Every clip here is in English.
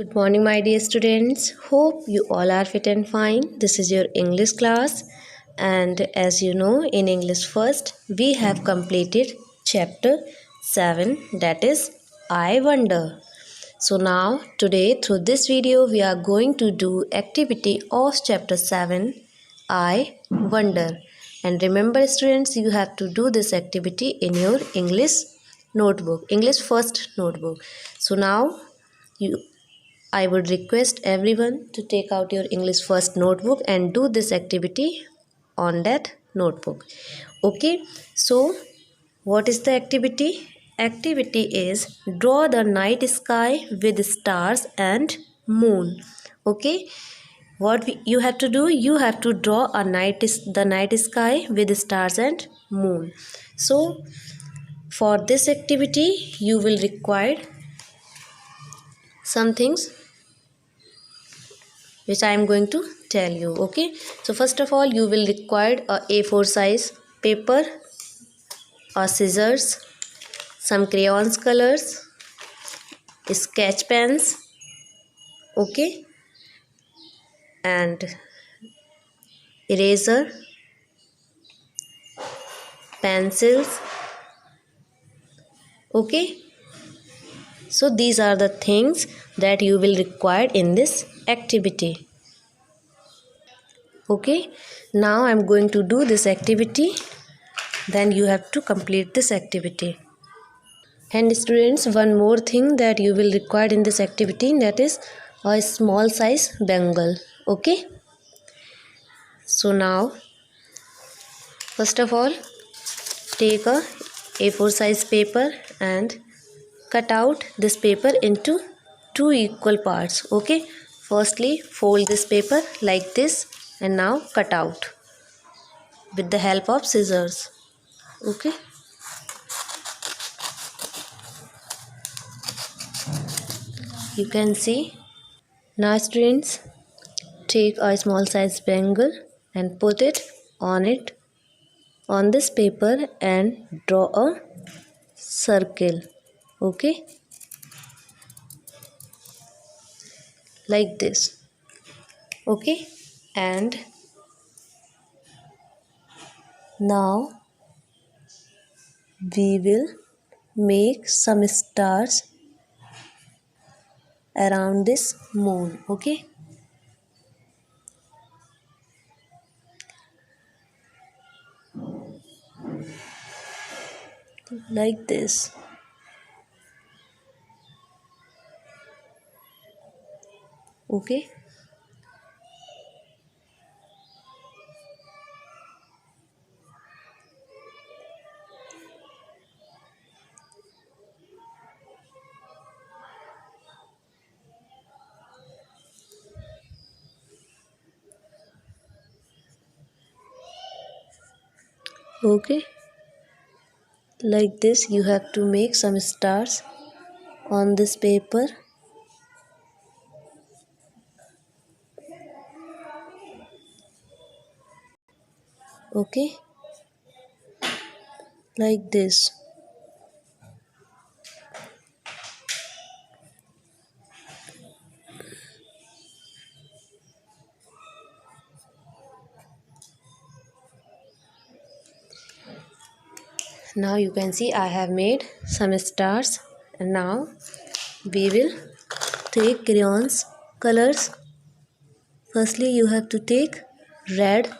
Good morning, my dear students. Hope you all are fit and fine. This is your English class, and as you know, in English first, we have completed chapter 7, that is I Wonder. So now, today, through this video, we are going to do activity of chapter 7, I Wonder. And remember, students, you have to do this activity in your English notebook, English first notebook. So now, you I would request everyone to take out your English first notebook and do this activity on that notebook. Okay, so what is the activity? Activity is draw the night sky with stars and moon. Okay, you have to do? You have to draw the night sky with stars and moon. So for this activity, you will require some things which I am going to tell you. Okay, so first of all, you will require a A4 size paper, a scissors, some crayons colors, sketch pens, okay, and eraser, pencils, okay. So these are the things that you will require in this activity. Okay, now I am going to do this activity, then you have to complete this activity. And students, one more thing that you will require in this activity, that is a small size bangle. Okay, so now first of all, take a A4 size paper and cut out this paper into two equal parts. Okay, firstly fold this paper like this and now cut out with the help of scissors. Okay, you can see. Now students, take a small size bangle and put it on this paper and draw a circle. Okay, like this. Okay, and now we will make some stars around this moon. Okay, like this. Okay, okay, like this. You have to make some stars on this paper. Okay, like this. Now you can see I have made some stars, and now we will take crayons colors. Firstly, you have to take red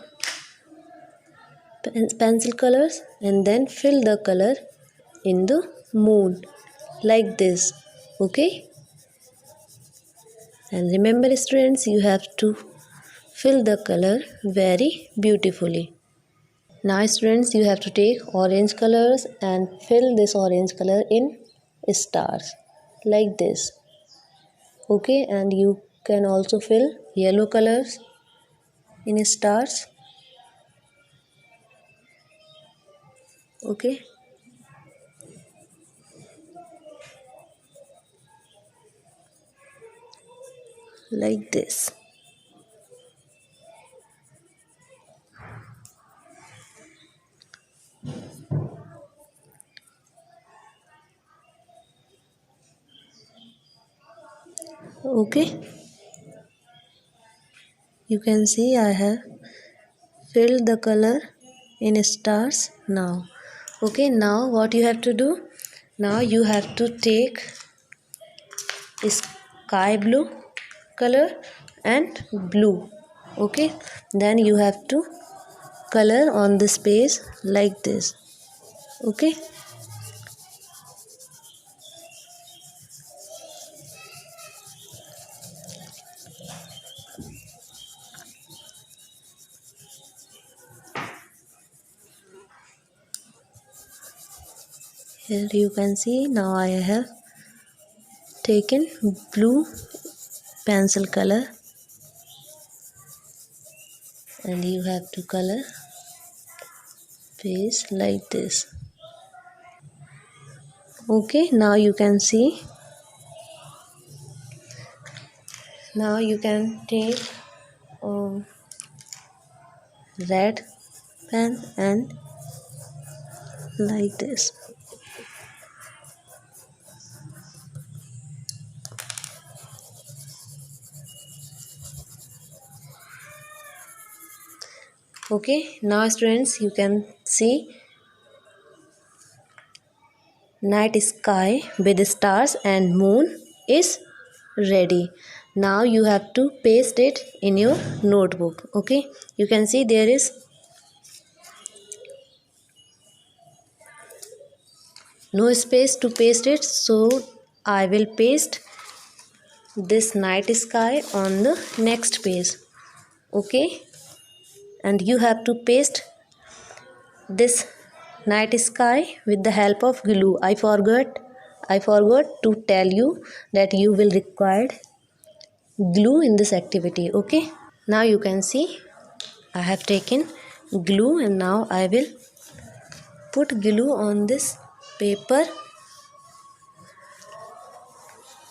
pencil colors and then fill the color in the moon like this. Okay, and remember students, you have to fill the color very beautifully. Now students, you have to take orange colors and fill this orange color in stars like this. Okay, and you can also fill yellow colors in stars. Okay, like this. Okay, you can see I have filled the color in stars now. Okay, now what you have to do? Now you have to take sky blue color and blue. Okay, then you have to color on the space like this. Okay, here you can see now I have taken blue pencil color and you have to color face like this. Okay, now you can see. Now you can take a red pen and like this. Okay, now students you can see night sky with stars and moon is ready. Now you have to paste it in your notebook. Okay, you can see there is no space to paste it, so I will paste this night sky on the next page. Okay, and you have to paste this night sky with the help of glue. I forgot to tell you that you will require glue in this activity. Okay, now you can see I have taken glue and now I will put glue on this paper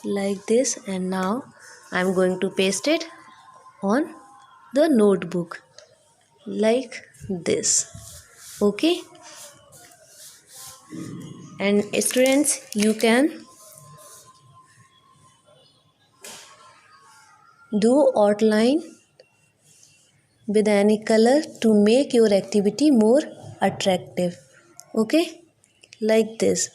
like this, and now I am going to paste it on the notebook like this. Okay, and students you can do outline with any color to make your activity more attractive. Okay, like this.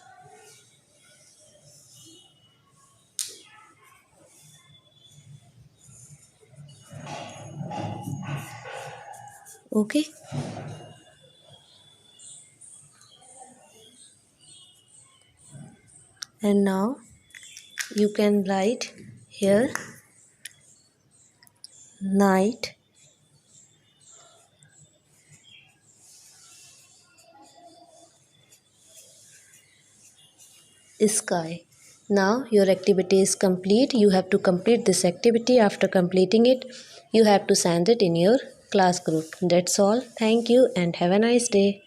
Okay, and now you can write here night sky. Now your activity is complete. You have to complete this activity. After completing it, you have to send it in your class group. That's all. Thank you and have a nice day.